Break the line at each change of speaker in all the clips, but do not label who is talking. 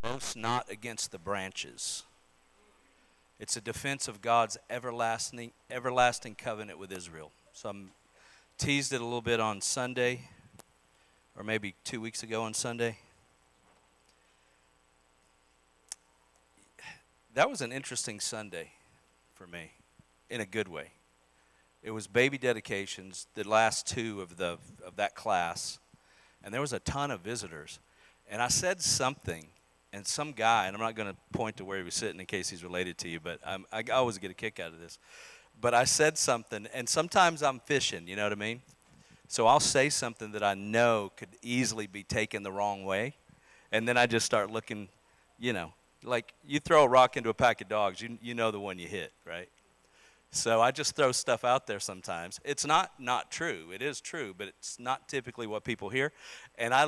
boast not against the branches. It's a defense of God's everlasting covenant with Israel. So I'm teased it a little bit on Sunday, or maybe 2 weeks ago on Sunday. That was an interesting Sunday for me, in a good way. It was baby dedications, the last two of that class, and there was a ton of visitors. And I said something, and some guy, and I'm not going to point to where he was sitting in case he's related to you, but I always get a kick out of this. But I said something, and sometimes I'm fishing, you know what I mean? So I'll say something that I know could easily be taken the wrong way, and then I just start looking, like you throw a rock into a pack of dogs, you know the one you hit, right? So I just throw stuff out there sometimes. It's not true. It is true, but it's not typically what people hear. And I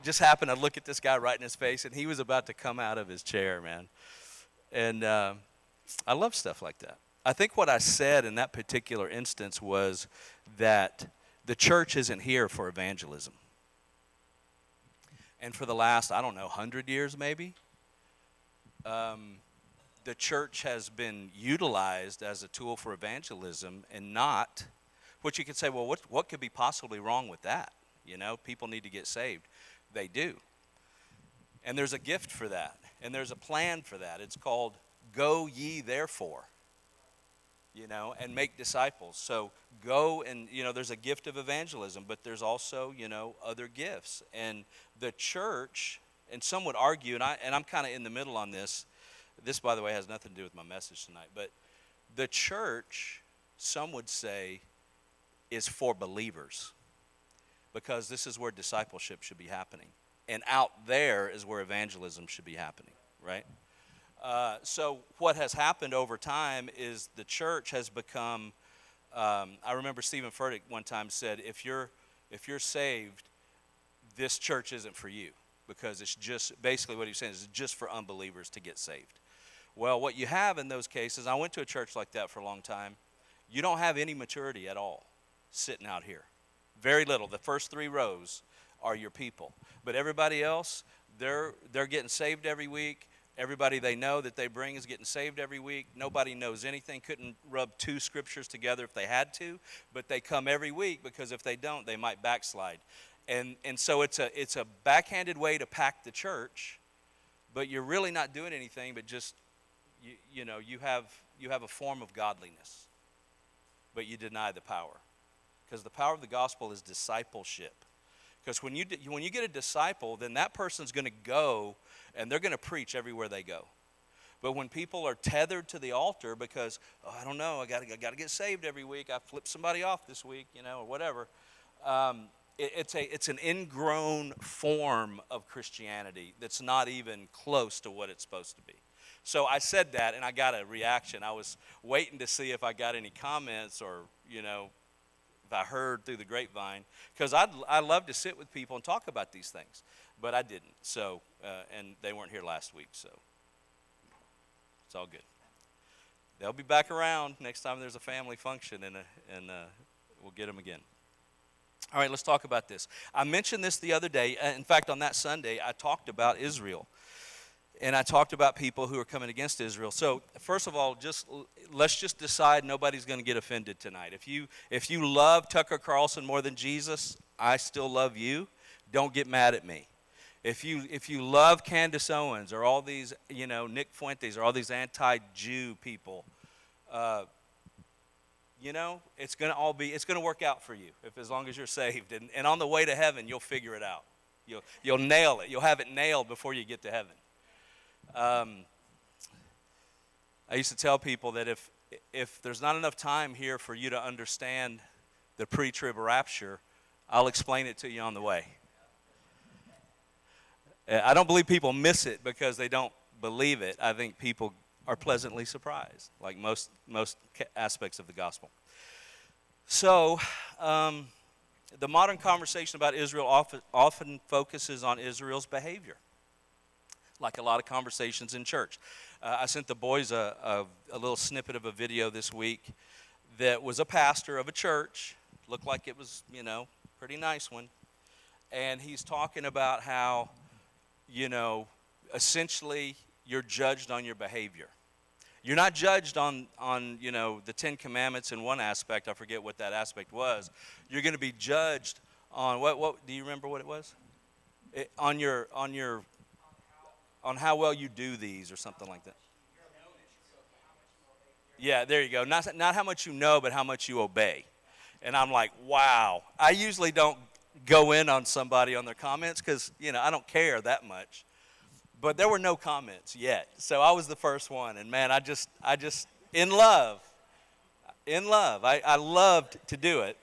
just happened to look at this guy right in his face, and he was about to come out of his chair, man. And I love stuff like that. I think what I said in that particular instance was that the church isn't here for evangelism. And for the last, 100 years maybe, the church has been utilized as a tool for evangelism and not, which you could say, well, what could be possibly wrong with that? People need to get saved. They do. And there's a gift for that, and there's a plan for that. It's called Go Ye Therefore, and make disciples. So go and, there's a gift of evangelism, but there's also, other gifts. And the church, and some would argue, and I'm kind of in the middle on this. This, by the way, has nothing to do with my message tonight. But the church, some would say, is for believers, because this is where discipleship should be happening. And out there is where evangelism should be happening, right? So what has happened over time is the church has become, I remember Stephen Furtick one time said, if you're saved, this church isn't for you, because it's just, basically what he was saying is just for unbelievers to get saved. Well, what you have in those cases, I went to a church like that for a long time, you don't have any maturity at all sitting out here. Very little. The first 3 rows are your people. But everybody else, they're getting saved every week. Everybody they know that they bring is getting saved every week. Nobody knows anything, couldn't rub 2 scriptures together if they had to, but they come every week, because if they don't, they might backslide. And so it's a backhanded way to pack the church, but you're really not doing anything but just, you have a form of godliness, but you deny the power. Because the power of the gospel is discipleship. Because when you get a disciple, then that person's going to go and they're going to preach everywhere they go. But when people are tethered to the altar because, I don't know, I got to get saved every week. I flipped somebody off this week, or whatever. It's an ingrown form of Christianity that's not even close to what it's supposed to be. So I said that, and I got a reaction. I was waiting to see if I got any comments or, if I heard through the grapevine, because I love to sit with people and talk about these things, but I didn't. So, and they weren't here last week, so it's all good. They'll be back around next time there's a family function, and we'll get them again. All right, let's talk about this. I mentioned this the other day. In fact, on that Sunday, I talked about Israel. And I talked about people who are coming against Israel. So first of all, let's just decide nobody's going to get offended tonight. If you love Tucker Carlson more than Jesus, I still love you. Don't get mad at me. If you love Candace Owens or all these, Nick Fuentes or all these anti-Jew people, it's going to work out for you as long as you're saved. And on the way to heaven, you'll figure it out. You'll nail it. You'll have it nailed before you get to heaven. I used to tell people that if there's not enough time here for you to understand the pre-trib rapture, I'll explain it to you on the way. I don't believe people miss it because they don't believe it. I think people are pleasantly surprised, like most aspects of the gospel. So, the modern conversation about Israel often focuses on Israel's behavior, like a lot of conversations in church. I sent the boys a little snippet of a video this week that was a pastor of a church. Looked like it was, pretty nice one. And he's talking about how, essentially you're judged on your behavior. You're not judged on the Ten Commandments in one aspect. I forget what that aspect was. You're going to be judged on what do you remember what it was? On how well you do these or something like that. Yeah, there you go. Not how much you know, but how much you obey. And I'm like, wow. I usually don't go in on somebody on their comments because, I don't care that much. But there were no comments yet. So I was the first one. And man, I just in love, I loved to do it.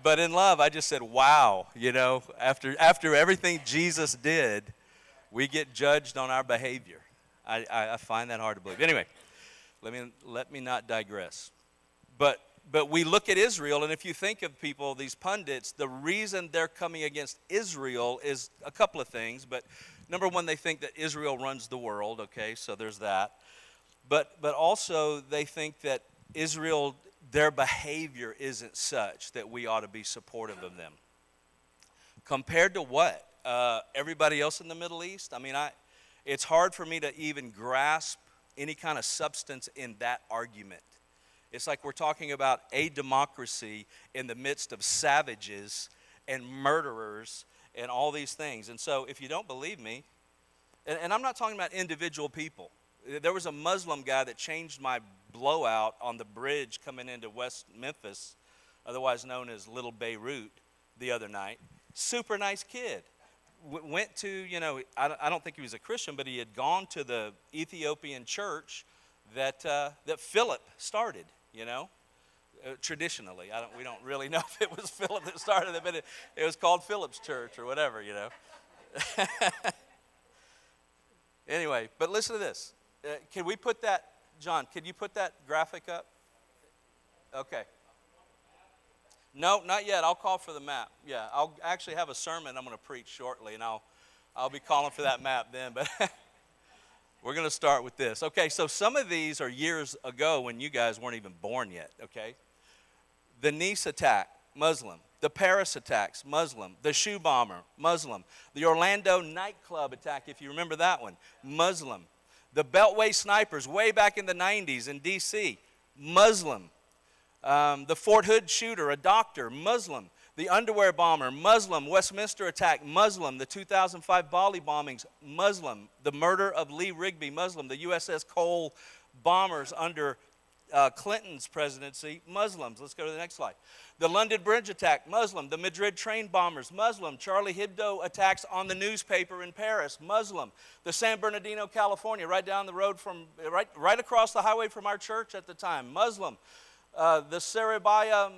But in love, I just said, wow, after everything Jesus did, we get judged on our behavior. I find that hard to believe. Anyway, let me not digress. But we look at Israel, and if you think of people, these pundits, the reason they're coming against Israel is a couple of things. But number one, they think that Israel runs the world, okay, so there's that. But also they think that Israel, their behavior isn't such that we ought to be supportive of them. Compared to what? Everybody else in the Middle East? It's hard for me to even grasp any kind of substance in that argument. It's like we're talking about a democracy in the midst of savages and murderers and all these things. And so if you don't believe me, and I'm not talking about individual people. There was a Muslim guy that changed my blowout on the bridge coming into West Memphis, otherwise known as Little Beirut, the other night. Super nice kid. Went to, I don't think he was a Christian, but he had gone to the Ethiopian church that Philip started, traditionally. We don't really know if it was Philip that started it, but it was called Philip's Church or whatever, Anyway, but listen to this. Can we put that, John, can you put that graphic up? Okay. No, not yet. I'll call for the map. Yeah, I'll actually have a sermon I'm going to preach shortly, and I'll be calling for that map then. But we're going to start with this. Okay, so some of these are years ago when you guys weren't even born yet, okay? The Nice attack, Muslim. The Paris attacks, Muslim. The shoe bomber, Muslim. The Orlando nightclub attack, if you remember that one, Muslim. The Beltway snipers way back in the 90s in D.C., Muslim. The Fort Hood shooter, a doctor, Muslim. The underwear bomber, Muslim. Westminster attack, Muslim. The 2005 Bali bombings, Muslim. The murder of Lee Rigby, Muslim. The USS Cole bombers under Clinton's presidency, Muslims. Let's go to the next slide. The London Bridge attack, Muslim. The Madrid train bombers, Muslim. Charlie Hebdo attacks on the newspaper in Paris, Muslim. The San Bernardino, California, right down the road from, right across the highway from our church at the time, Muslim. The Surabaya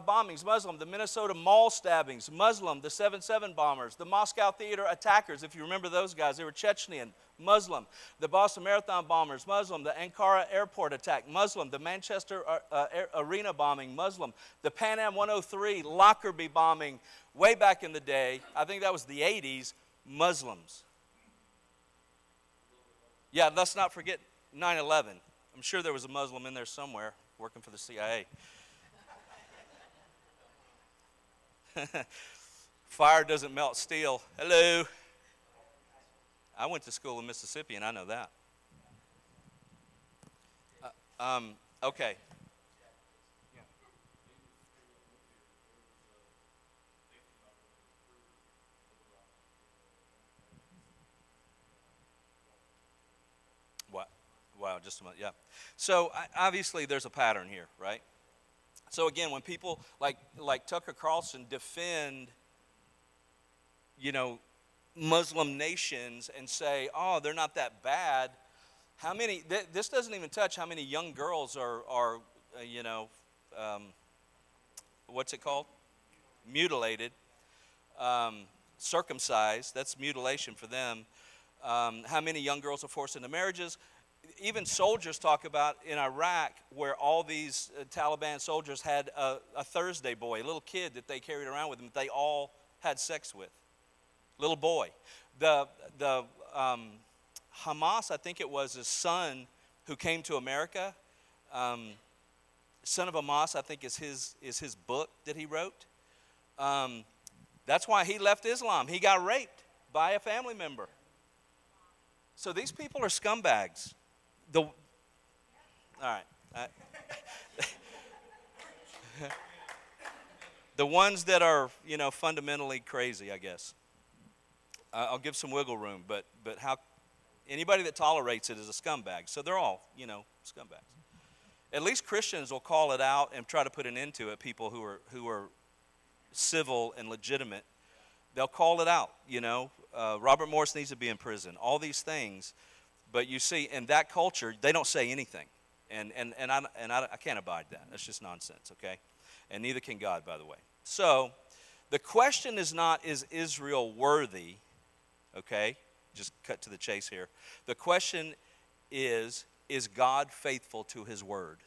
bombings, Muslim. The Minnesota mall stabbings, Muslim. The 7/7 bombers. The Moscow theater attackers, if you remember those guys, they were Chechnyan, Muslim. The Boston Marathon bombers, Muslim. The Ankara airport attack, Muslim. The Manchester arena bombing, Muslim. The Pan Am 103 Lockerbie bombing way back in the day, I think that was the 80s, Muslims. Yeah, let's not forget 9/11. I'm sure there was a Muslim in there somewhere working for the CIA. Fire doesn't melt steel. Hello. I went to school in Mississippi, and I know that. Okay. Wow, just a minute, yeah. So obviously there's a pattern here, right? So again, when people like Tucker Carlson defend, Muslim nations and say, oh, they're not that bad, how many, this doesn't even touch how many young girls are what's it called? Mutilated, circumcised, that's mutilation for them. How many young girls are forced into marriages? Even soldiers talk about in Iraq where all these Taliban soldiers had a Thursday boy, a little kid that they carried around with them that they all had sex with. Little boy. The Hamas, I think it was his son who came to America. Son of Hamas, I think is his book that he wrote. That's why he left Islam. He got raped by a family member. So these people are scumbags. All right. The ones that are, fundamentally crazy, I guess. I'll give some wiggle room, but how anybody that tolerates it is a scumbag. So they're all, scumbags. At least Christians will call it out and try to put an end to it. People who are civil and legitimate, they'll call it out. Robert Morris needs to be in prison. All these things, but you see, in that culture, they don't say anything, and I can't abide that. That's just nonsense. Okay, and neither can God, by the way. So, the question is not, is Israel worthy? Okay, just cut to the chase here. The question is God faithful to his word?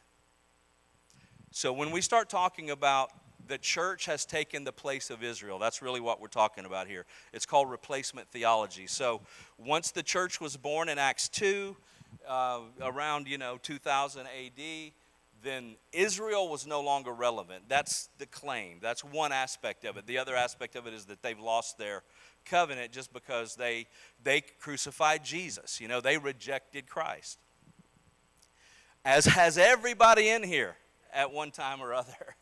So when we start talking about the church has taken the place of Israel, that's really what we're talking about here. It's called replacement theology. So once the church was born in Acts 2, around 2000 AD, then Israel was no longer relevant. That's the claim. That's one aspect of it. The other aspect of it is that they've lost their covenant just because they crucified Jesus. They rejected Christ. As has everybody in here at one time or other.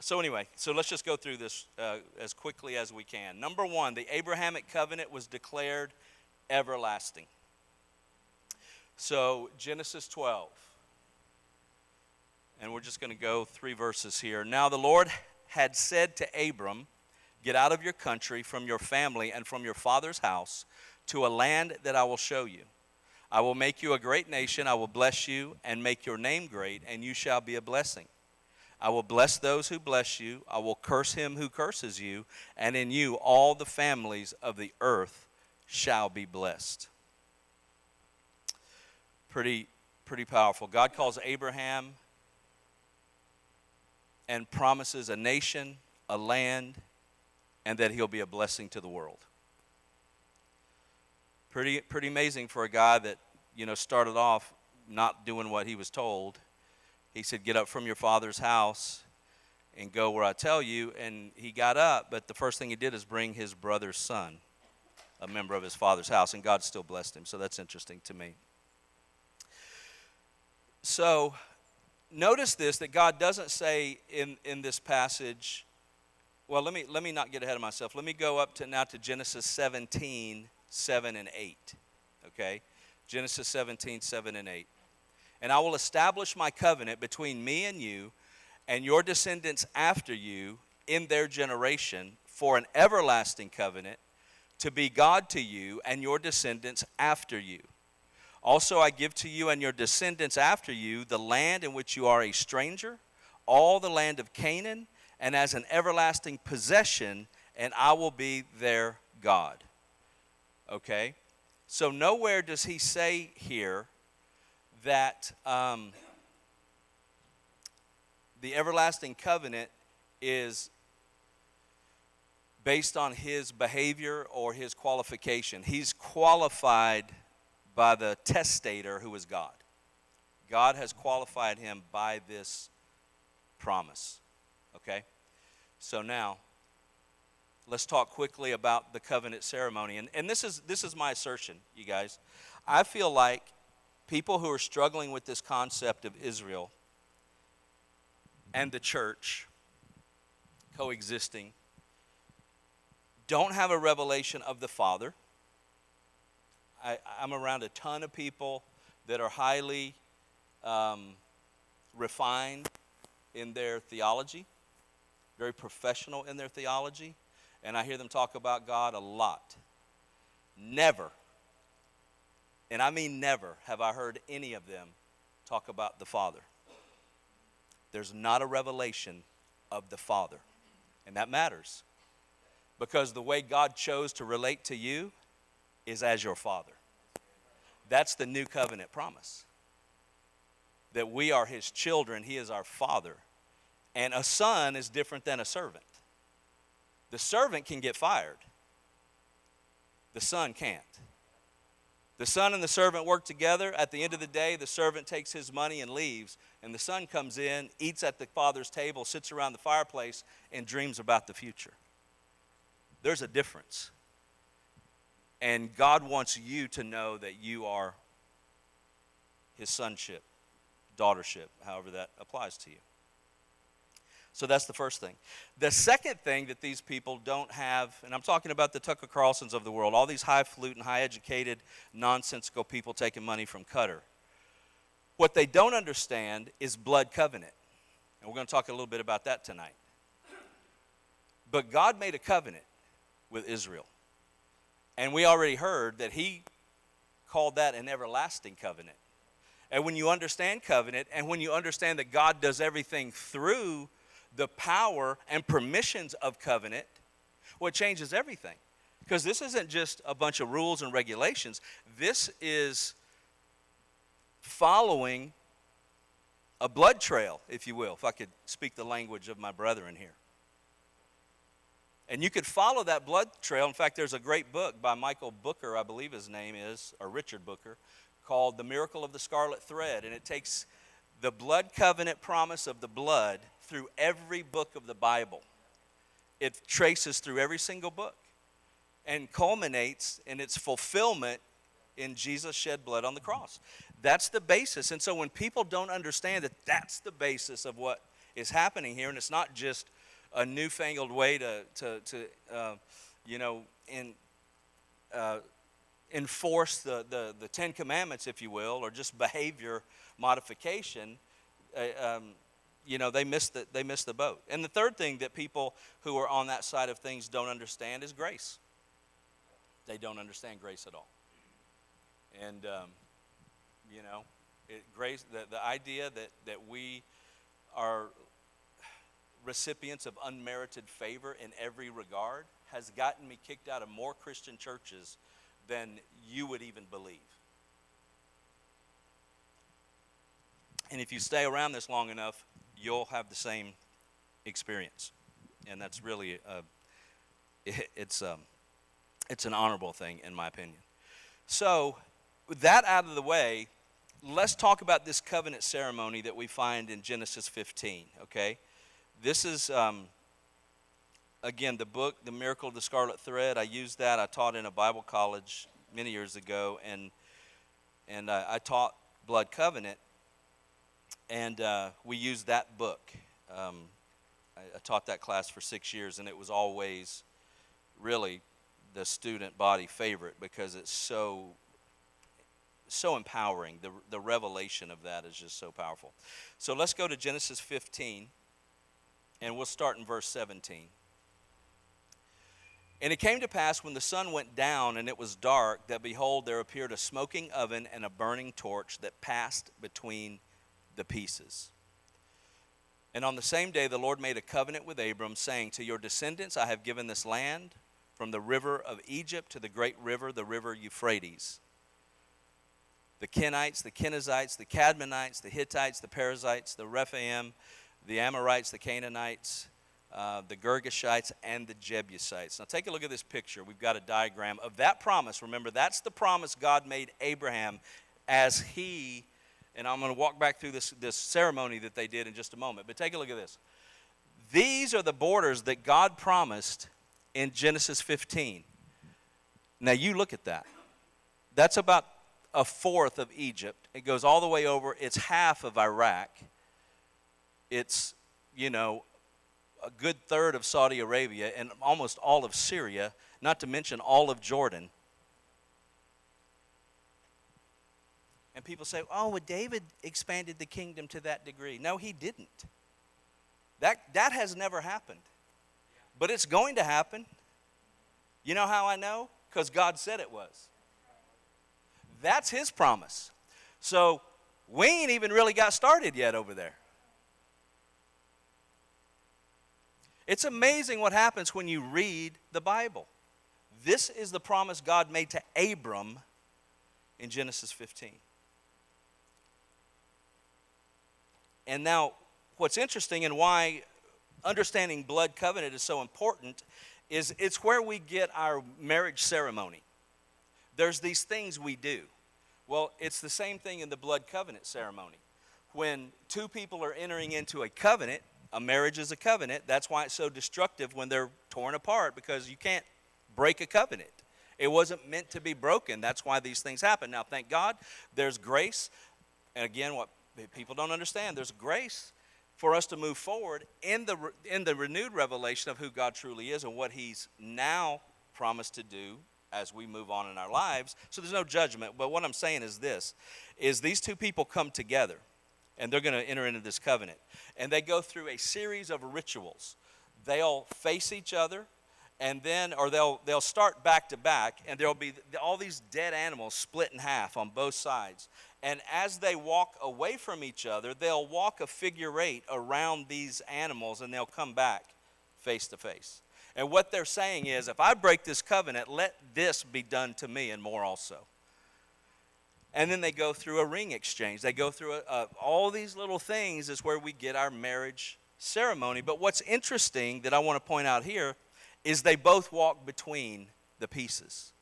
So anyway, let's just go through this as quickly as we can. Number one, the Abrahamic covenant was declared everlasting. So Genesis 12. And we're just going to go 3 verses here. Now the Lord had said to Abram, get out of your country, from your family, and from your father's house, to a land that I will show you. I will make you a great nation. I will bless you and make your name great, and you shall be a blessing. I will bless those who bless you. I will curse him who curses you, and in you all the families of the earth shall be blessed. Pretty powerful. God calls Abraham and promises a nation, a land, and that he'll be a blessing to the world. Pretty amazing for a guy that, started off not doing what he was told. He said, get up from your father's house and go where I tell you. And he got up, but the first thing he did is bring his brother's son, a member of his father's house, and God still blessed him. So that's interesting to me. So notice this, that God doesn't say in this passage, well, let me not get ahead of myself. Let me go up to Genesis 17, 7 and 8. Okay? Genesis 17, 7 and 8. And I will establish my covenant between me and you and your descendants after you in their generation for an everlasting covenant, to be God to you and your descendants after you. Also I give to you and your descendants after you the land in which you are a stranger, all the land of Canaan, and as an everlasting possession, and I will be their God. Okay? So nowhere does he say here that the everlasting covenant is based on his behavior or his qualification. He's qualified by the testator, who is God. God has qualified him by this promise. Okay? So now, let's talk quickly about the covenant ceremony. And this is my assertion, you guys. I feel like people who are struggling with this concept of Israel and the church coexisting don't have a revelation of the Father. I'm around a ton of people that are highly refined in their theology, very professional in their theology, and I hear them talk about God a lot. Never, and I mean never, have I heard any of them talk about the Father. There's not a revelation of the Father, and that matters, because the way God chose to relate to you is as your Father. That's the new covenant promise, that we are his children, he is our Father. And a son is different than a servant. The servant can get fired. The son can't. The son and the servant work together. At the end of the day, the servant takes his money and leaves, and the son comes in, eats at the father's table, sits around the fireplace, and dreams about the future. There's a difference. And God wants you to know that you are his sonship, daughtership, however that applies to you. So that's the first thing. The second thing that these people don't have, and I'm talking about the Tucker Carlsons of the world, all these highfalutin, high-educated, nonsensical people taking money from Qatar. What they don't understand is blood covenant. And we're going to talk a little bit about that tonight. But God made a covenant with Israel. And we already heard that he called that an everlasting covenant. And when you understand covenant, and when you understand that God does everything through the power and permissions of covenant, well, it changes everything. Because this isn't just a bunch of rules and regulations. This is following a blood trail, if you will, if I could speak the language of my brethren here. And you could follow that blood trail. In fact, there's a great book by Michael Booker, I believe his name is, or Richard Booker, called The Miracle of the Scarlet Thread. And it takes the blood covenant promise of the blood through every book of the Bible. It traces through every single book and culminates in its fulfillment in Jesus shed blood on the cross. That's the basis. And so when people don't understand that that's the basis of what is happening here, and it's not just a newfangled way to enforce the Ten Commandments, if you will, or just behavior modification, they miss the boat. And the third thing that people who are on that side of things don't understand is grace. They don't understand grace at all. And grace, the idea that we are recipients of unmerited favor in every regard has gotten me kicked out of more Christian churches than you would even believe. And if you stay around this long enough, you'll have the same experience. And that's really, it's an honorable thing, in my opinion. So, with that out of the way, let's talk about this covenant ceremony that we find in Genesis 15, okay? This is, again, the book, The Miracle of the Scarlet Thread. I used that. I taught in a Bible college many years ago, and I taught blood covenant, and we used that book. I taught that class for 6 years, and it was always really the student body favorite because it's so empowering. The revelation of that is just so powerful. So let's go to Genesis 15. And we'll start in verse 17. And it came to pass when the sun went down and it was dark, that behold, there appeared a smoking oven and a burning torch that passed between the pieces. And on the same day the Lord made a covenant with Abram, saying, to your descendants I have given this land, from the river of Egypt to the great river, the river Euphrates. The Kenites, the Kenizzites, the Cadmonites, the Hittites, the Perizzites, the Rephaim, the Amorites, the Canaanites, the Girgashites, and the Jebusites. Now take a look at this picture. We've got a diagram of that promise. Remember, that's the promise God made Abraham as he, and I'm going to walk back through this ceremony that they did in just a moment. But take a look at this. These are the borders that God promised in Genesis 15. Now you look at that. That's about a fourth of Egypt. It goes all the way over. It's half of Iraq. It's, a good third of Saudi Arabia and almost all of Syria, not to mention all of Jordan. And people say, oh, well, David expanded the kingdom to that degree. No, he didn't. That has never happened. But it's going to happen. You know how I know? Because God said it was. That's his promise. So we ain't even really got started yet over there. It's amazing what happens when you read the Bible. This is the promise God made to Abram in Genesis 15. And now, what's interesting and why understanding blood covenant is so important is it's where we get our marriage ceremony. There's these things we do. Well, it's the same thing in the blood covenant ceremony. When two people are entering into a covenant, a marriage is a covenant. That's why it's so destructive when they're torn apart, because you can't break a covenant. It wasn't meant to be broken. That's why these things happen. Now, thank God, there's grace. And again, what people don't understand, there's grace for us to move forward in the renewed revelation of who God truly is and what he's now promised to do as we move on in our lives. So there's no judgment. But what I'm saying is this, is these two people come together, and they're going to enter into this covenant. And they go through a series of rituals. They'll face each other, and then, or they'll start back to back, and there'll be all these dead animals split in half on both sides. And as they walk away from each other, they'll walk a figure eight around these animals, and they'll come back face to face. And what they're saying is, if I break this covenant, let this be done to me and more also. And then they go through a ring exchange. They go through all these little things is where we get our marriage ceremony. But what's interesting that I want to point out here is they both walk between the pieces.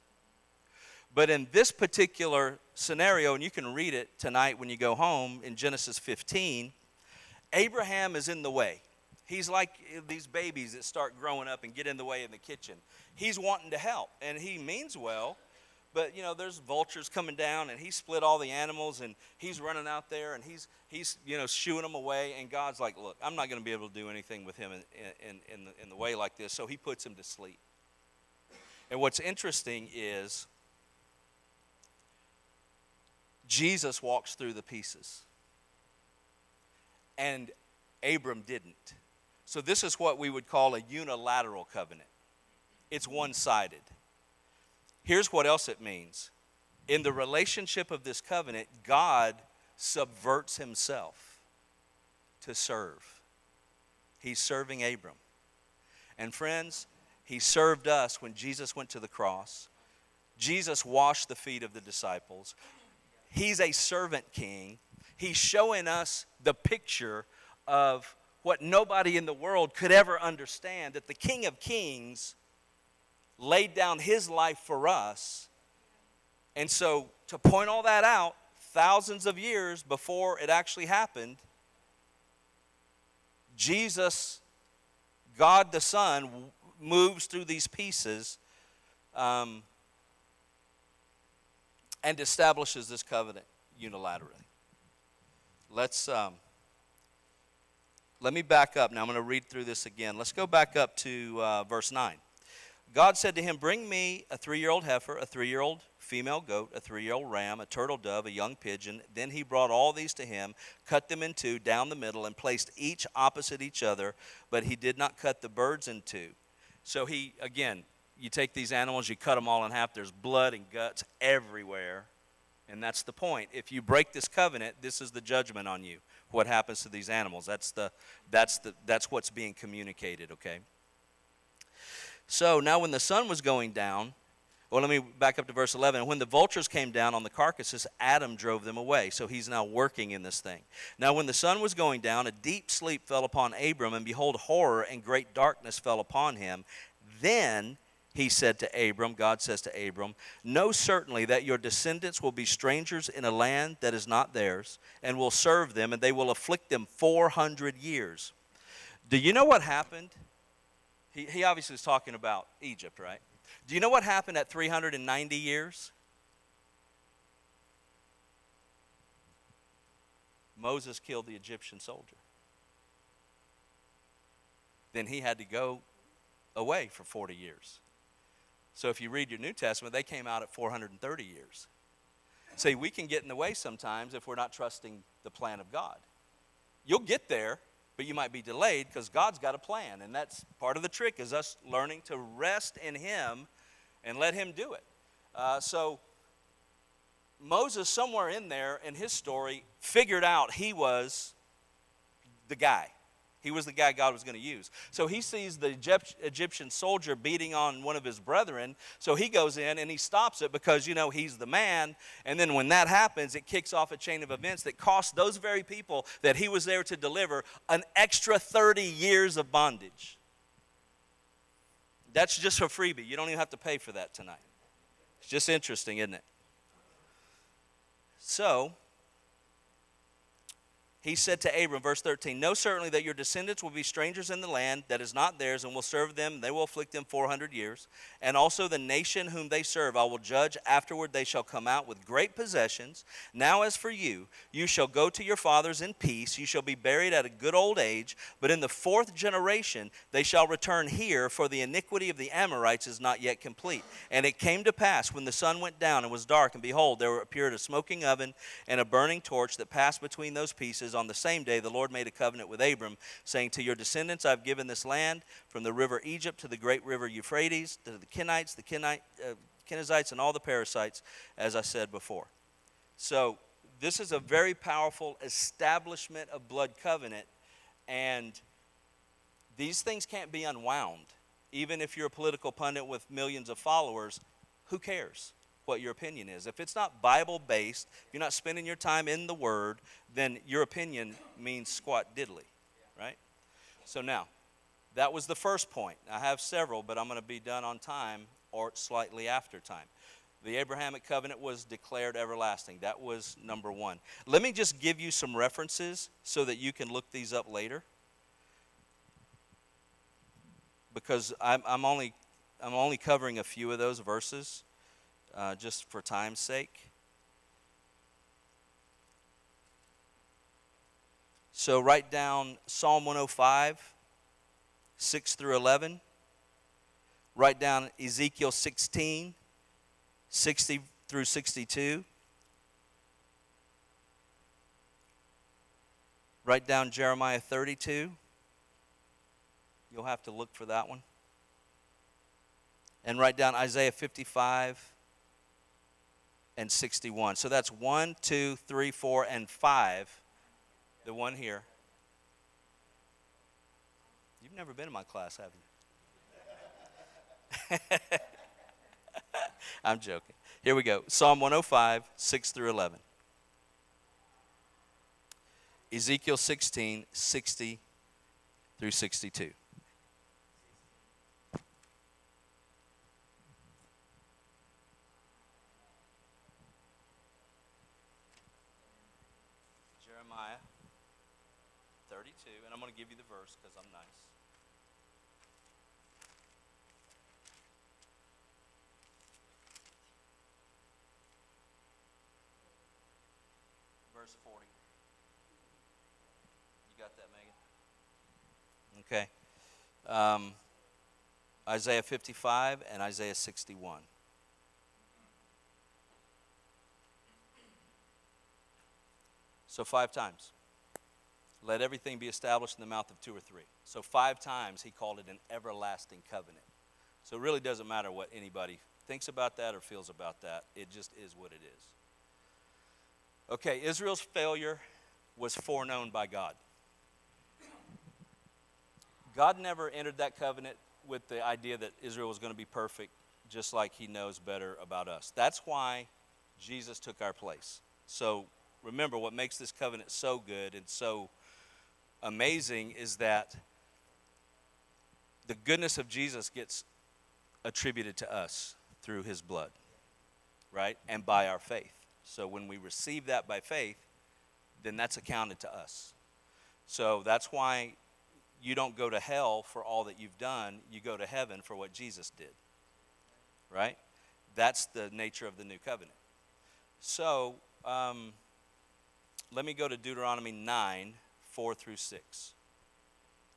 But in this particular scenario, and you can read it tonight when you go home in Genesis 15, Abraham is in the way. He's like these babies that start growing up and get in the way in the kitchen. He's wanting to help, and he means well. But, you know, there's vultures coming down, and he split all the animals, and he's running out there, and he's shooing them away. And God's like, look, I'm not going to be able to do anything with him in the way like this. So he puts him to sleep. And what's interesting is Jesus walks through the pieces, and Abram didn't. So this is what we would call a unilateral covenant. It's one-sided. Here's what else it means. In the relationship of this covenant, God subverts himself to serve. He's serving Abram. And friends, he served us when Jesus went to the cross. Jesus washed the feet of the disciples. He's a servant king. He's showing us the picture of what nobody in the world could ever understand, that the King of Kings laid down his life for us. And so to point all that out, thousands of years before it actually happened, Jesus, God the Son, moves through these pieces and establishes this covenant unilaterally. Let me back up. Now I'm going to read through this again. Let's go back up to verse 9. God said to him, bring me a 3-year-old heifer, a 3-year-old female goat, a 3-year-old ram, a turtle dove, a young pigeon. Then he brought all these to him, cut them in two down the middle, and placed each opposite each other, but he did not cut the birds in two. So he, again, you take these animals, you cut them all in half, there's blood and guts everywhere, and that's the point. If you break this covenant, this is the judgment on you. What happens to these animals? That's what's being communicated, okay? So now when the sun was going down, well, let me back up to verse 11. When the vultures came down on the carcasses, Adam drove them away. So he's now working in this thing. Now when the sun was going down, a deep sleep fell upon Abram, and behold, horror and great darkness fell upon him. Then he said to Abram, God says to Abram, know certainly that your descendants will be strangers in a land that is not theirs, and will serve them, and they will afflict them 400 years. Do you know what happened? He obviously is talking about Egypt, right? Do you know what happened at 390 years? Moses killed the Egyptian soldier. Then he had to go away for 40 years. So if you read your New Testament, they came out at 430 years. See, we can get in the way sometimes if we're not trusting the plan of God. You'll get there, but you might be delayed because God's got a plan. And that's part of the trick, is us learning to rest in him and let him do it. So Moses, somewhere in there in his story, figured out he was the guy. He was the guy God was going to use. So he sees the Egyptian soldier beating on one of his brethren. So he goes in and he stops it because, he's the man. And then when that happens, it kicks off a chain of events that costs those very people that he was there to deliver an extra 30 years of bondage. That's just a freebie. You don't even have to pay for that tonight. It's just interesting, isn't it? So he said to Abram, verse 13, know certainly that your descendants will be strangers in the land that is not theirs, and will serve them. They will afflict them 400 years. And also the nation whom they serve I will judge. Afterward they shall come out with great possessions. Now as for you, you shall go to your fathers in peace. You shall be buried at a good old age. But in the fourth generation they shall return here, for the iniquity of the Amorites is not yet complete. And it came to pass, when the sun went down and was dark, and behold, there appeared a smoking oven and a burning torch that passed between those pieces. On the same day the Lord made a covenant with Abram, saying, to your descendants I have given this land, from the river Egypt to the great river Euphrates, to the Kenites, the Kenizzites, and all the Perizzites, as I said before. So this is a very powerful establishment of blood covenant, and these things can't be unwound. Even if you're a political pundit with millions of followers, who cares what your opinion is? If it's not Bible-based, if you're not spending your time in the Word, then your opinion means squat diddly, right? So now, that was the first point. I have several, but I'm going to be done on time or slightly after time. The Abrahamic covenant was declared everlasting. That was number one. Let me just give you some references so that you can look these up later, because I'm only covering a few of those verses. Just for time's sake. So write down Psalm 105, 6 through 11. Write down Ezekiel 16, 60 through 62. Write down Jeremiah 32. You'll have to look for that one. And write down Isaiah 55 and 61. So that's 1, 2, 3, 4, and 5. The one here. You've never been in my class, have you? I'm joking. Here we go. Psalm 105, 6 through 11. Ezekiel 16, 60 through 62. Jeremiah 32, and I'm going to give you the verse because I'm nice. Verse 40. You got that, Megan? Okay. Isaiah 55 and Isaiah 61. So 5 times. Let everything be established in the mouth of 2 or 3. So 5 times he called it an everlasting covenant. So it really doesn't matter what anybody thinks about that or feels about that. It just is what it is. Okay, Israel's failure was foreknown by God. God never entered that covenant with the idea that Israel was going to be perfect, just like he knows better about us. That's why Jesus took our place. So remember, what makes this covenant so good and so amazing is that the goodness of Jesus gets attributed to us through his blood, right? And by our faith. So when we receive that by faith, then that's accounted to us. So that's why you don't go to hell for all that you've done. You go to heaven for what Jesus did, right? That's the nature of the new covenant. So let me go to Deuteronomy 9, 4 through 6.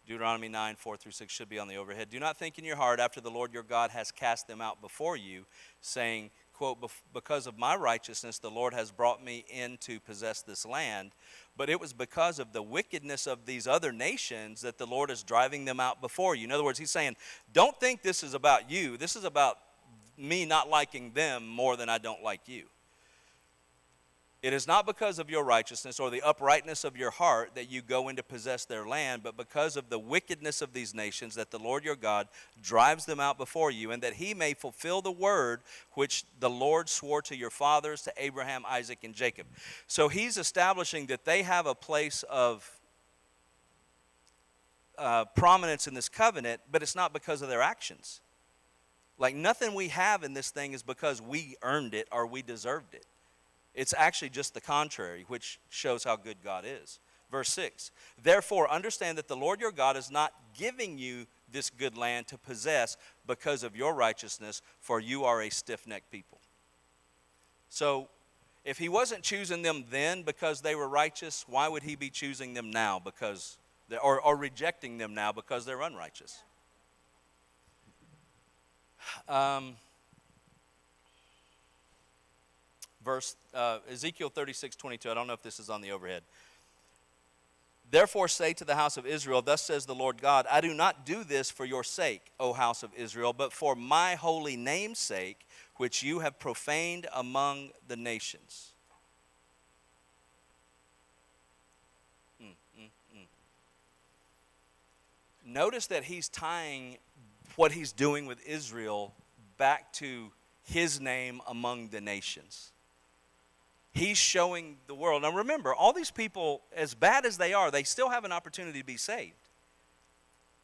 Deuteronomy 9, 4 through 6 should be on the overhead. Do not think in your heart after the Lord your God has cast them out before you, saying, quote, because of my righteousness the Lord has brought me in to possess this land. But it was because of the wickedness of these other nations that the Lord is driving them out before you. In other words, he's saying, don't think this is about you. This is about me not liking them more than I don't like you. It is not because of your righteousness or the uprightness of your heart that you go in to possess their land, but because of the wickedness of these nations that the Lord your God drives them out before you, and that he may fulfill the word which the Lord swore to your fathers, to Abraham, Isaac, and Jacob. So he's establishing that they have a place of prominence in this covenant, but it's not because of their actions. Like nothing we have in this thing is because we earned it or we deserved it. It's actually just the contrary, which shows how good God is. Verse 6, therefore understand that the Lord your God is not giving you this good land to possess because of your righteousness, for you are a stiff-necked people. So if he wasn't choosing them then because they were righteous, why would he be choosing them now or rejecting them now because they're unrighteous? Ezekiel 36:22. I don't know if this is on the overhead. Therefore say to the house of Israel, thus says the Lord God, I do not do this for your sake, O house of Israel, but for my holy name's sake, which you have profaned among the nations. Notice that he's tying what he's doing with Israel back to his name among the nations. He's showing the world. Now remember, all these people, as bad as they are, they still have an opportunity to be saved.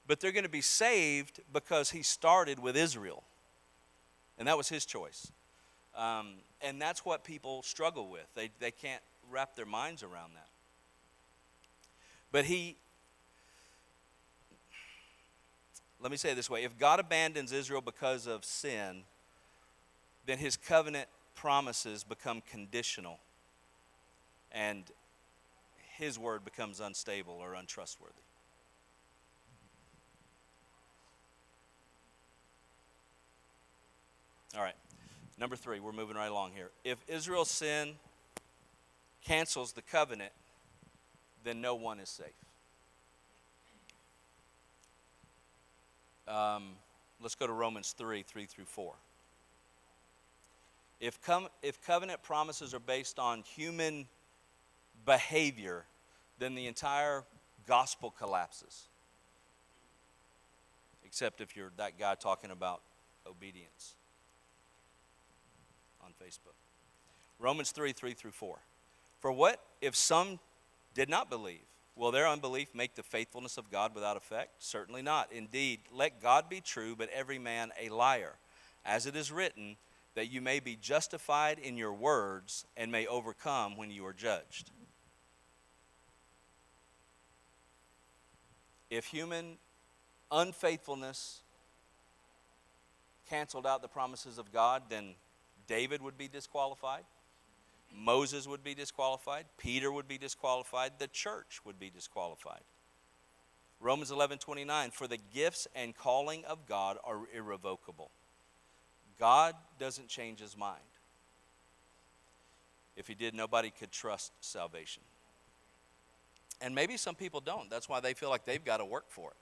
But they're going to be saved because he started with Israel. And that was his choice. And that's what people struggle with. They can't wrap their minds around that. But let me say it this way. If God abandons Israel because of sin, then his covenant promises become conditional, and his word becomes unstable or untrustworthy. All right, number 3, we're moving right along here. If Israel's sin cancels the covenant, then no one is safe. Let's go to Romans 3:3-4. If covenant promises are based on human behavior, then the entire gospel collapses. Except if you're that guy talking about obedience on Facebook. Romans 3:3-4. For what if some did not believe? Will their unbelief make the faithfulness of God without effect? Certainly not. Indeed, let God be true, but every man a liar. As it is written, that you may be justified in your words and may overcome when you are judged. If human unfaithfulness canceled out the promises of God, then David would be disqualified. Moses would be disqualified. Peter would be disqualified. The church would be disqualified. Romans 11:29, for the gifts and calling of God are irrevocable. God doesn't change his mind. If he did, nobody could trust salvation. And maybe some people don't. That's why they feel like they've got to work for it,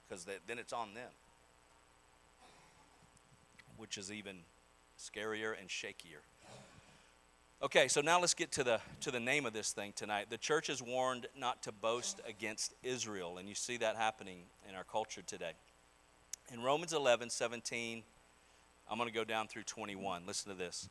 because then it's on them. Which is even scarier and shakier. Okay, so now let's get to the name of this thing tonight. The church is warned not to boast against Israel, and you see that happening in our culture today. In Romans 11:17, I'm going to go down through 21. Listen to this.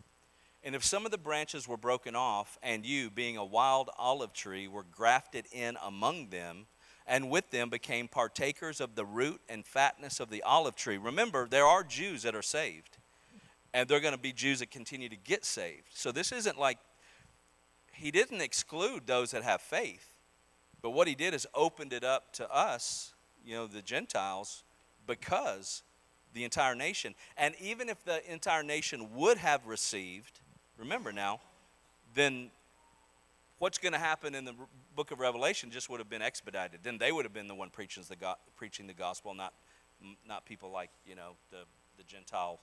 And if some of the branches were broken off, and you, being a wild olive tree, were grafted in among them, and with them became partakers of the root and fatness of the olive tree. Remember, there are Jews that are saved. And they're going to be Jews that continue to get saved. So this isn't like, he didn't exclude those that have faith. But what he did is opened it up to us, the Gentiles, because the entire nation. And even if the entire nation would have received, remember now, then what's going to happen in the book of Revelation just would have been expedited. Then they would have been the one preaching the gospel, not people like, the Gentile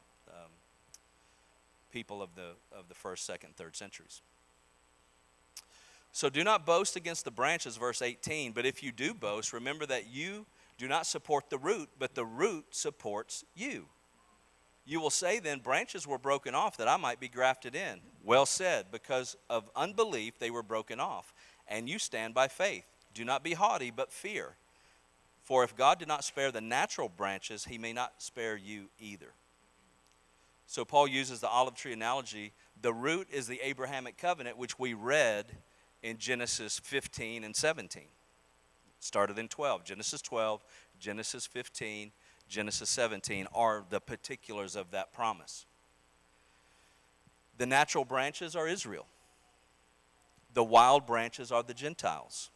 people of the first, second, third centuries. So do not boast against the branches, verse 18. But if you do boast, remember that you do not support the root, but the root supports you. You will say then, branches were broken off that I might be grafted in. Well said, because of unbelief they were broken off. And you stand by faith. Do not be haughty, but fear. For if God did not spare the natural branches, he may not spare you either. So Paul uses the olive tree analogy. The root is the Abrahamic covenant, which we read in Genesis 15 and 17. Started in 12. Genesis 12, Genesis 15, Genesis 17 are the particulars of that promise. The natural branches are Israel. The wild branches are the Gentiles.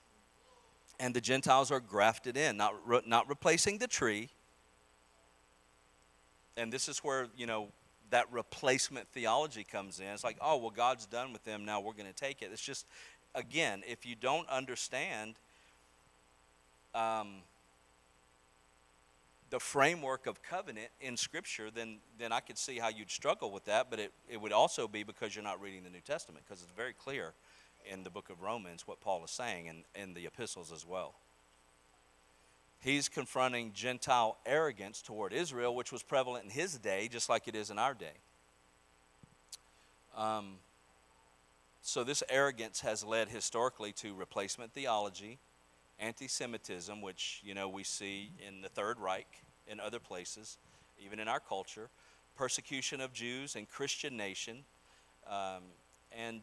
And the Gentiles are grafted in, not replacing the tree. And this is where, that replacement theology comes in. It's like, oh, well, God's done with them, now we're going to take it. It's just, again, if you don't understand the framework of covenant in Scripture, then I could see how you'd struggle with that, but it would also be because you're not reading the New Testament, because it's very clear in the book of Romans what Paul is saying, and in the epistles as well. He's confronting Gentile arrogance toward Israel, which was prevalent in his day, just like it is in our day. So this arrogance has led historically to replacement theology, anti-Semitism, which, we see in the Third Reich, in other places, even in our culture, persecution of Jews and Christian nation, and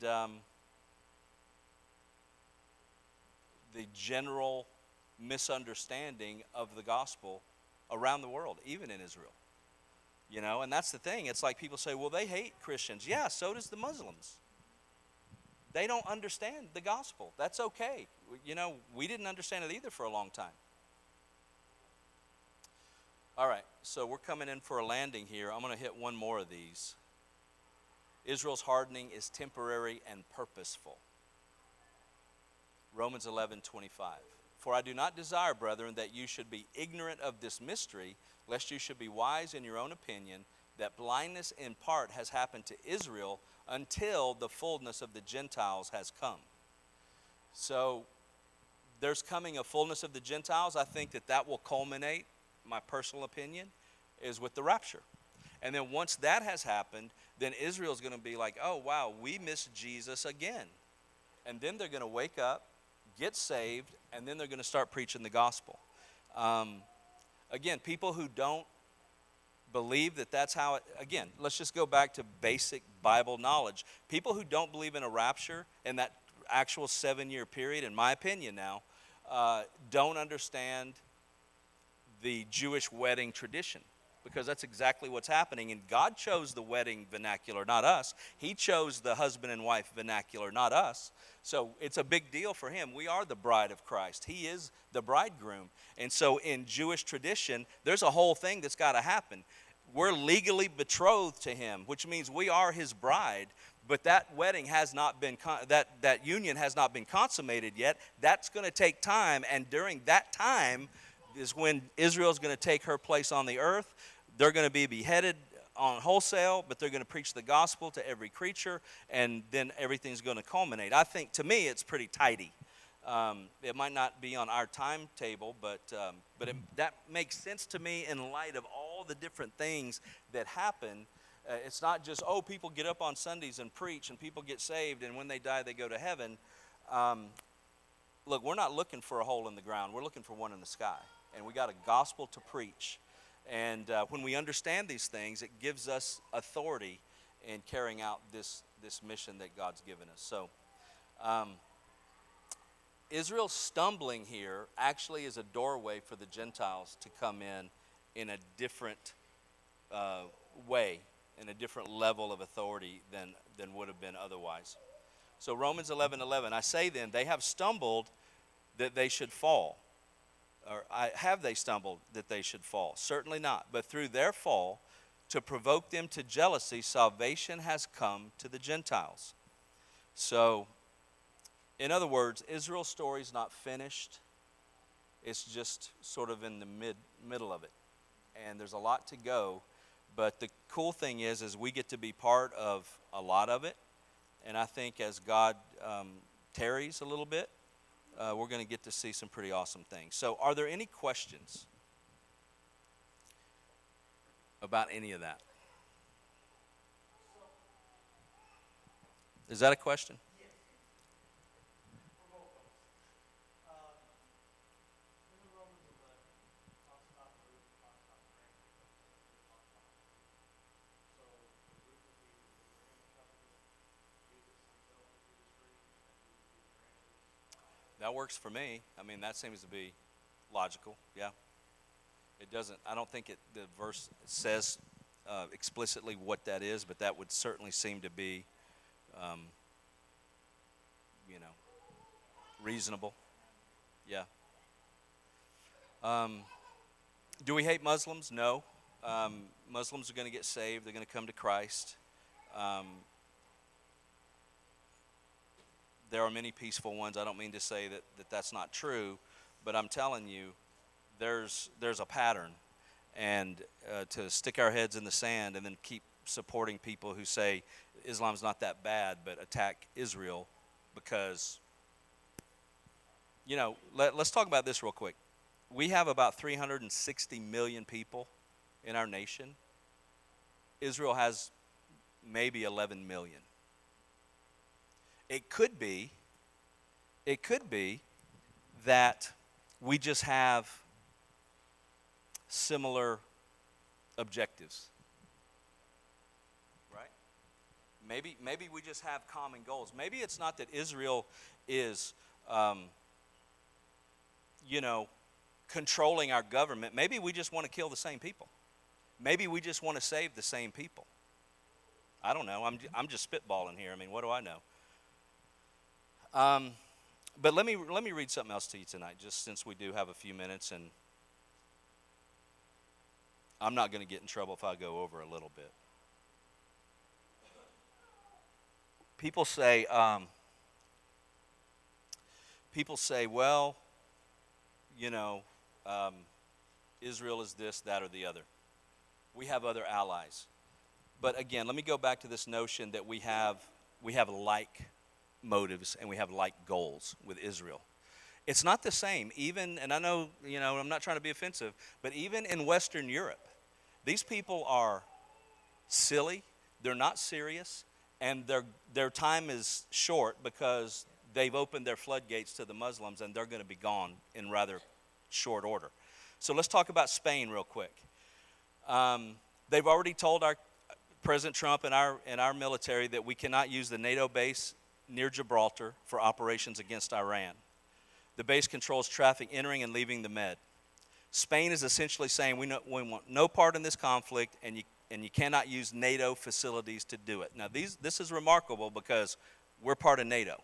the general misunderstanding of the gospel around the world, even in Israel. And that's the thing. It's like people say, well, they hate Christians. Yeah, so does the Muslims. They don't understand the gospel. That's okay. We didn't understand it either for a long time. All right, so we're coming in for a landing here. I'm going to hit one more of these. Israel's hardening is temporary and purposeful. Romans 11:25. For I do not desire, brethren, that you should be ignorant of this mystery, lest you should be wise in your own opinion, that blindness in part has happened to Israel until the fullness of the Gentiles has come. So there's coming a fullness of the Gentiles. I think that will culminate, my personal opinion, is with the rapture. And then once that has happened, then Israel's going to be like, oh, wow, we missed Jesus again. And then they're going to wake up, get saved, and then they're going to start preaching the gospel. Again, people who don't believe that's how it, again, let's just go back to basic Bible knowledge. People who don't believe in a rapture and that actual 7-year period, in my opinion now, don't understand the Jewish wedding tradition, because that's exactly what's happening. And God chose the wedding vernacular, not us. He chose the husband and wife vernacular, not us. So it's a big deal for him. We are the bride of Christ. He is the bridegroom. And so in Jewish tradition, there's a whole thing that's got to happen. We're legally betrothed to him, which means we are his bride. But that wedding has not been, that union has not been consummated yet. That's going to take time. And during that time is when Israel's going to take her place on the earth. They're going to be beheaded on wholesale, but they're going to preach the gospel to every creature, and then everything's going to culminate. I think, to me, it's pretty tidy. It might not be on our timetable, but that makes sense to me in light of all the different things that happen. It's not just, people get up on Sundays and preach, and people get saved, and when they die, they go to heaven. Look, we're not looking for a hole in the ground. We're looking for one in the sky, and we got a gospel to preach. And when we understand these things, it gives us authority in carrying out this mission that God's given us. So Israel's stumbling here actually is a doorway for the Gentiles to come in a different way, in a different level of authority than would have been otherwise. So Romans 11:11, I say then, they have stumbled that they should fall. Or have they stumbled that they should fall? Certainly not. But through their fall, to provoke them to jealousy, salvation has come to the Gentiles. So, in other words, Israel's story is not finished. It's just sort of in the middle of it. And there's a lot to go. But the cool thing is we get to be part of a lot of it. And I think as God tarries a little bit, we're going to get to see some pretty awesome things. So are there any questions about any of that? Is that a question?
Yes. For both of us. In the Romans 11, it talks about the root, it talks about the branch, it talks about the root. So the root would be the Abrahamic covenant, Jesus himself would be the tree, and we would be the branches.
That works for me. I mean, that seems to be logical. Yeah. It doesn't, I don't think the verse says explicitly what that is, but that would certainly seem to be, reasonable. Yeah. Do we hate Muslims? No. Muslims are going to get saved. They're going to come to Christ. Um, there are many peaceful ones. I don't mean to say that that's not true, but I'm telling you, there's a pattern. And to stick our heads in the sand and then keep supporting people who say Islam's not that bad, but attack Israel because, let's talk about this real quick. We have about 360 million people in our nation. Israel has maybe 11 million. It could be that we just have similar objectives. Right? Maybe we just have common goals. Maybe it's not that Israel is controlling our government. Maybe we just want to kill the same people. Maybe we just want to save the same people. I don't know. I'm just spitballing here. I mean, what do I know? But let me read something else to you tonight, just since we do have a few minutes, and I'm not going to get in trouble if I go over a little bit. People say, well, Israel is this, that, or the other. We have other allies. But again, let me go back to this notion that we have like motives and we have like goals with Israel. It's not the same. Even, and I know, I'm not trying to be offensive, but even in Western Europe, these people are silly, they're not serious, and their time is short because they've opened their floodgates to the Muslims and they're going to be gone in rather short order. So let's talk about Spain real quick. They've already told our President Trump and our military that we cannot use the NATO base near Gibraltar for operations against Iran. The base controls traffic entering and leaving the Med. Spain is essentially saying we want no part in this conflict, and you cannot use NATO facilities to do it. Now, this is remarkable because we're part of NATO.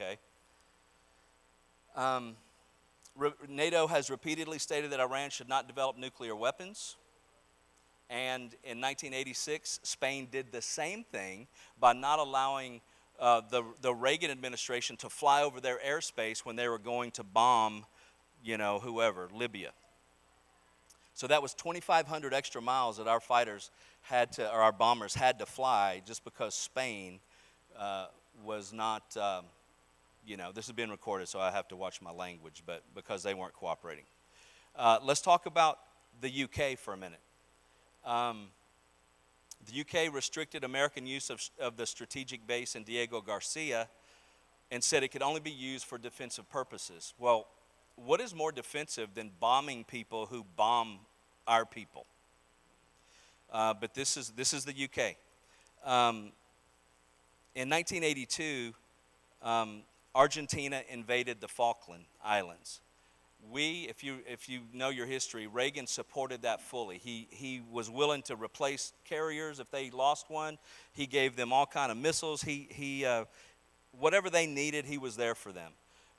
Okay. NATO has repeatedly stated that Iran should not develop nuclear weapons. And in 1986, Spain did the same thing by not allowing the Reagan administration to fly over their airspace when they were going to bomb, whoever, Libya. So that was 2,500 extra miles that our fighters or our bombers had to fly just because Spain was not, this has been recorded, so I have to watch my language, but because they weren't cooperating. Let's talk about the UK for a minute. The UK restricted American use of the strategic base in Diego Garcia and said it could only be used for defensive purposes. Well, what is more defensive than bombing people who bomb our people? But this is the UK. In 1982, Argentina invaded the Falkland Islands. If you know your history, Reagan supported that fully. He was willing to replace carriers if they lost one. He gave them all kind of missiles. He whatever they needed, he was there for them.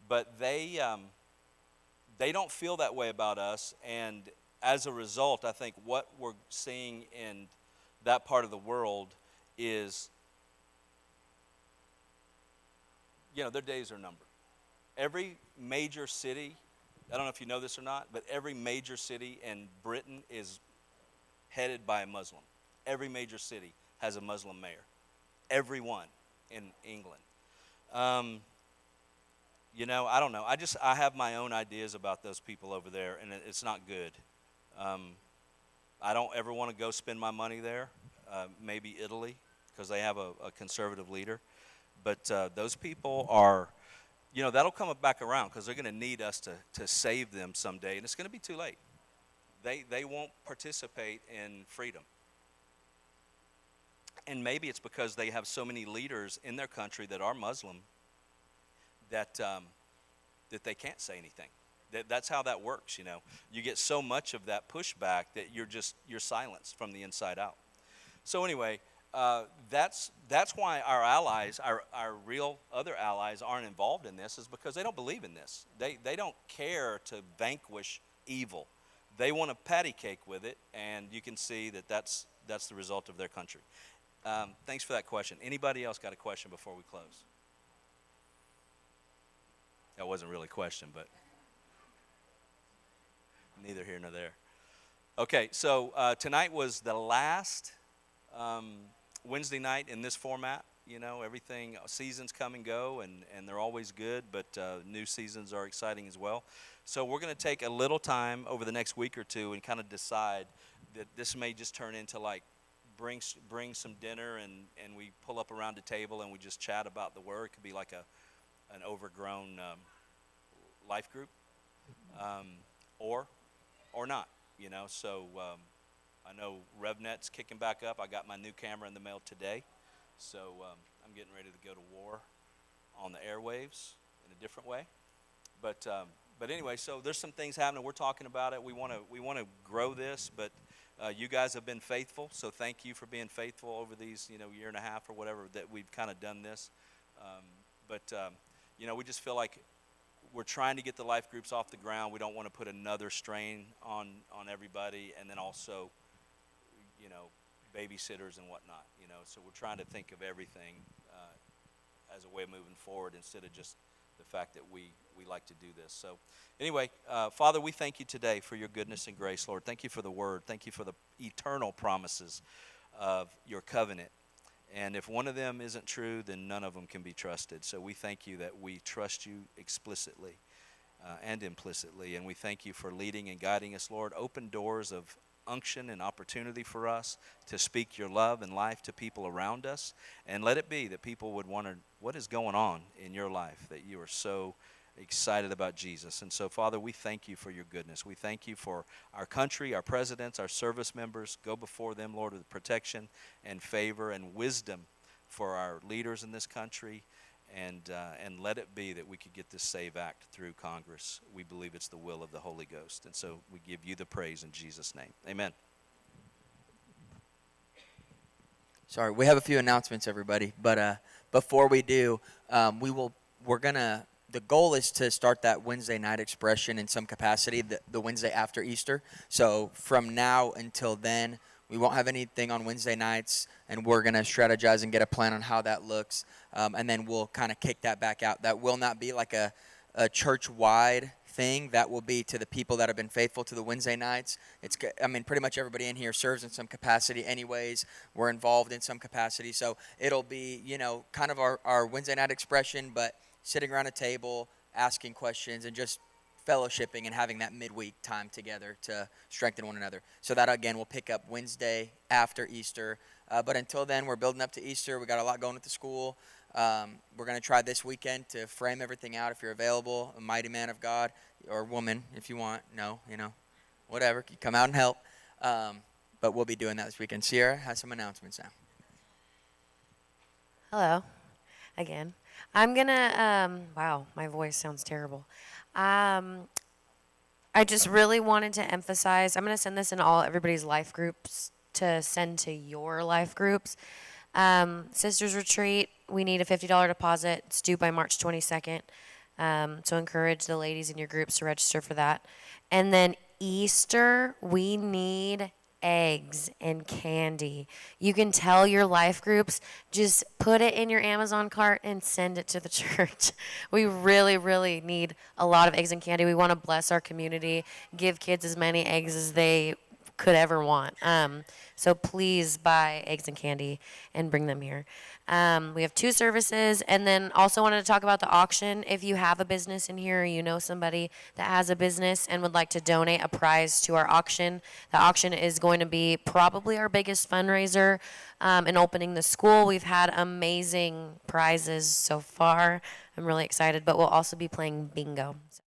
But they don't feel that way about us, and as a result, I think what we're seeing in that part of the world is, their days are numbered. Every major city, I don't know if you know this or not, but every major city in Britain is headed by a Muslim. Every major city has a Muslim mayor. Every one in England. I don't know. I have my own ideas about those people over there, and it's not good. I don't ever want to go spend my money there. Maybe Italy, because they have a conservative leader. But those people are, that'll come back around because they're going to need us to save them someday, and it's going to be too late. They won't participate in freedom. And maybe it's because they have so many leaders in their country that are Muslim that they can't say anything. That's how that works, You get so much of that pushback that you're silenced from the inside out. So anyway, that's why our allies, our real other allies, aren't involved in this, is because they don't believe in this. They don't care to vanquish evil. They want a patty cake with it, and you can see that that's the result of their country. Thanks for that question. Anybody else got a question before we close? That wasn't really a question, but neither here nor there. Okay, so tonight was the last Wednesday night in this format. You know, everything, seasons come and go, and they're always good, but new seasons are exciting as well. So we're going to take a little time over the next week or two and kind of decide that this may just turn into like bring some dinner and we pull up around the table and we just chat about the Word. It could be like an overgrown life group, or not, you know. So I know RevNet's kicking back up. I got my new camera in the mail today, so I'm getting ready to go to war on the airwaves in a different way. But anyway, so there's some things happening. We're talking about it. We want to grow this, but you guys have been faithful. So thank you for being faithful over these year and a half or whatever that we've kind of done this. We just feel like we're trying to get the life groups off the ground. We don't want to put another strain on everybody, and then also, babysitters and whatnot. So we're trying to think of everything as a way of moving forward instead of just the fact that we like to do this. So anyway, Father, we thank you today for your goodness and grace, Lord. Thank you for the Word. Thank you for the eternal promises of your covenant. And if one of them isn't true, then none of them can be trusted. So we thank you that we trust you explicitly and implicitly. And we thank you for leading and guiding us, Lord. Open doors of unction and opportunity for us to speak your love and life to people around us. And let it be that people would wonder, what is going on in your life that you are so excited about Jesus? And so, Father, we thank you for your goodness. We thank you for our country, our presidents, our service members. Go before them, Lord, with protection and favor and wisdom for our leaders in this country. And let it be that we could get this SAVE Act through Congress. We believe it's the will of the Holy Ghost. And so we give you the praise in Jesus' name. Amen.
Sorry, we have a few announcements, everybody. But before we do, the goal is to start that Wednesday night expression in some capacity, the Wednesday after Easter. So from now until then, we won't have anything on Wednesday nights, and we're going to strategize and get a plan on how that looks, and then we'll kind of kick that back out. That will not be like a church-wide thing. That will be to the people that have been faithful to the Wednesday nights. Pretty much everybody in here serves in some capacity anyways. We're involved in some capacity. So it'll be, kind of our Wednesday night expression, but sitting around a table, asking questions, and just fellowshipping and having that midweek time together to strengthen one another. So that, again, will pick up Wednesday after Easter. But until then, we're building up to Easter. We got a lot going at the school. We're going to try this weekend to frame everything out if you're available, a mighty man of God, or woman if you want. No, whatever. You come out and help. But we'll be doing that this weekend. Sierra has some announcements now.
Hello, again. I'm going to, wow, my voice sounds terrible. I just really wanted to emphasize, I'm going to send this in everybody's life groups to send to your life groups. Sisters Retreat, we need a $50 deposit. It's due by March 22nd. So encourage the ladies in your groups to register for that. And then Easter, we need eggs and candy. You can tell your life groups, just put it in your Amazon cart and send it to the church. We really, really need a lot of eggs and candy. We want to bless our community, give kids as many eggs as they could ever want. So please buy eggs and candy and bring them here. We have 2 services, and then also wanted to talk about the auction. If you have a business in here or you know somebody that has a business and would like to donate a prize to our auction, the auction is going to be probably our biggest fundraiser in opening the school. We've had amazing prizes so far. I'm really excited, but we'll also be playing bingo. So